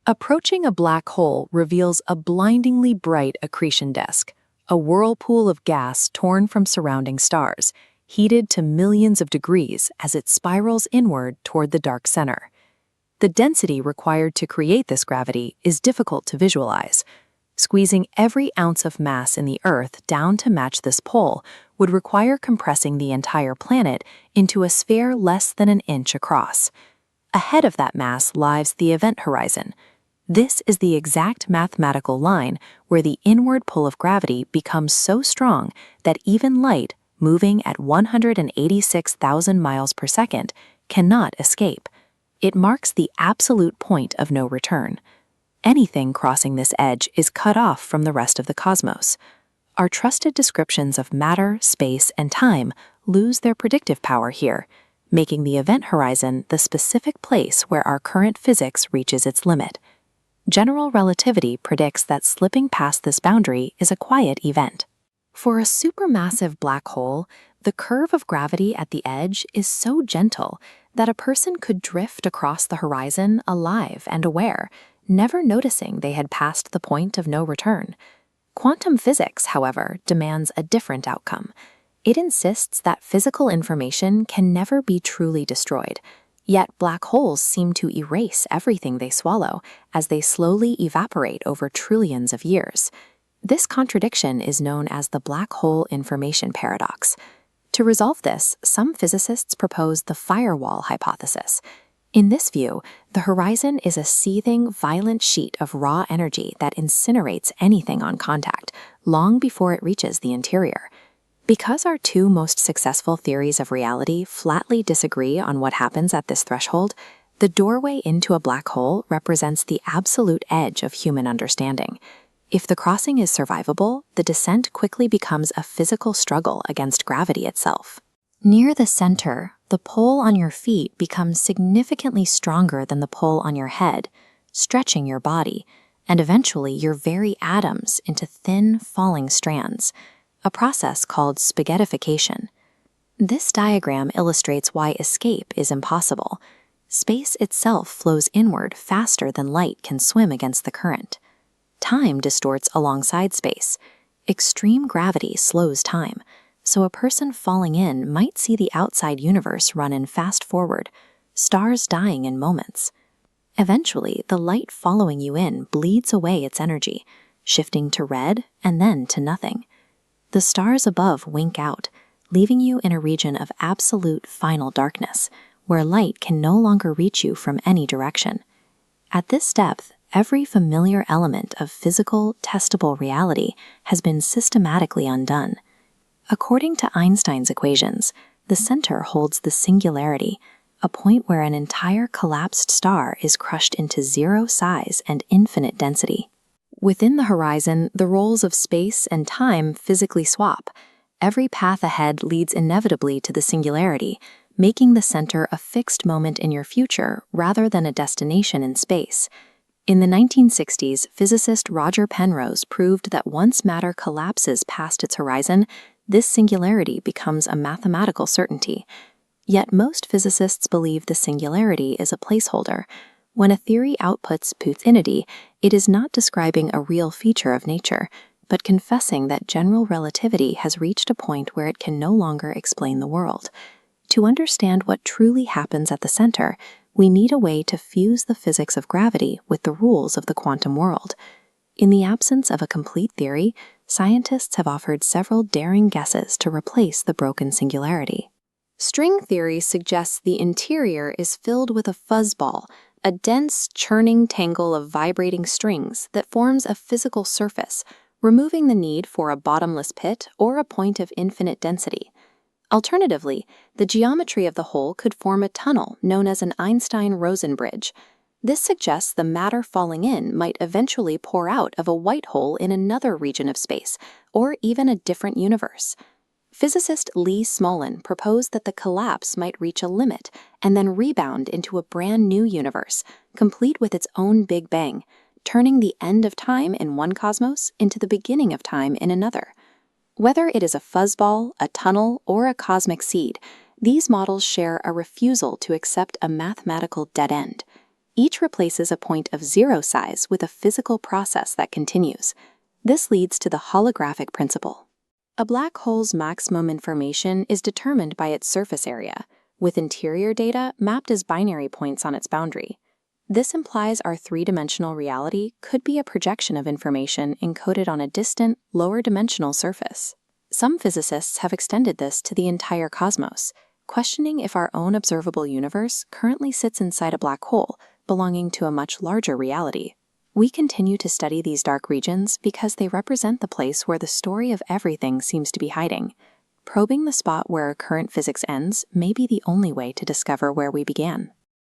Approaching a black hole reveals a blindingly bright accretion disk, a whirlpool of gas torn from surrounding stars, heated to millions of degrees as it spirals inward toward the dark center. The density required to create this gravity is difficult to visualize. Squeezing every ounce of mass in the Earth down to match this pull would require compressing the entire planet into a sphere less than an inch across. Ahead of that mass lies the event horizon. This is the exact mathematical line where the inward pull of gravity becomes so strong that even light, moving at 186,000 miles per second, cannot escape. It marks the absolute point of no return. Anything crossing this edge is cut off from the rest of the cosmos. Our trusted descriptions of matter, space, and time lose their predictive power here, making the event horizon the specific place where our current physics reaches its limit. General relativity predicts that slipping past this boundary is a quiet event. For a supermassive black hole, the curve of gravity at the edge is so gentle that a person could drift across the horizon alive and aware, never noticing they had passed the point of no return. Quantum physics, however, demands a different outcome. It insists that physical information can never be truly destroyed. Yet black holes seem to erase everything they swallow as they slowly evaporate over trillions of years. This contradiction is known as the black hole information paradox. To resolve this, some physicists propose the firewall hypothesis. In this view, the horizon is a seething, violent sheet of raw energy that incinerates anything on contact, long before it reaches the interior. Because our two most successful theories of reality flatly disagree on what happens at this threshold, the doorway into a black hole represents the absolute edge of human understanding. If the crossing is survivable, the descent quickly becomes a physical struggle against gravity itself. Near the center, the pull on your feet becomes significantly stronger than the pull on your head, stretching your body, and eventually your very atoms into thin, falling strands, a process called spaghettification. This diagram illustrates why escape is impossible. Space itself flows inward faster than light can swim against the current. Time distorts alongside space. Extreme gravity slows time, so a person falling in might see the outside universe run in fast forward, stars dying in moments. Eventually, the light following you in bleeds away its energy, shifting to red and then to nothing. The stars above wink out, leaving you in a region of absolute final darkness, where light can no longer reach you from any direction. At this depth, every familiar element of physical, testable reality has been systematically undone. According to Einstein's equations, the center holds the singularity, a point where an entire collapsed star is crushed into zero size and infinite density. Within the horizon, the roles of space and time physically swap. Every path ahead leads inevitably to the singularity, making the center a fixed moment in your future rather than a destination in space. In the 1960s, physicist Roger Penrose proved that once matter collapses past its horizon, this singularity becomes a mathematical certainty. Yet most physicists believe the singularity is a placeholder. When a theory outputs putinity, it is not describing a real feature of nature, but confessing that general relativity has reached a point where it can no longer explain the world. To understand what truly happens at the center, we need a way to fuse the physics of gravity with the rules of the quantum world. In the absence of a complete theory, scientists have offered several daring guesses to replace the broken singularity. String theory suggests the interior is filled with a fuzzball, a dense, churning tangle of vibrating strings that forms a physical surface, removing the need for a bottomless pit or a point of infinite density. Alternatively, the geometry of the hole could form a tunnel known as an Einstein-Rosen bridge. This suggests the matter falling in might eventually pour out of a white hole in another region of space, or even a different universe. Physicist Lee Smolin proposed that the collapse might reach a limit and then rebound into a brand new universe, complete with its own Big Bang, turning the end of time in one cosmos into the beginning of time in another. Whether it is a fuzzball, a tunnel, or a cosmic seed, these models share a refusal to accept a mathematical dead end. Each replaces a point of zero size with a physical process that continues. This leads to the holographic principle. A black hole's maximum information is determined by its surface area, with interior data mapped as binary points on its boundary. This implies our three-dimensional reality could be a projection of information encoded on a distant, lower-dimensional surface. Some physicists have extended this to the entire cosmos, questioning if our own observable universe currently sits inside a black hole belonging to a much larger reality. We continue to study these dark regions because they represent the place where the story of everything seems to be hiding. Probing the spot where our current physics ends may be the only way to discover where we began.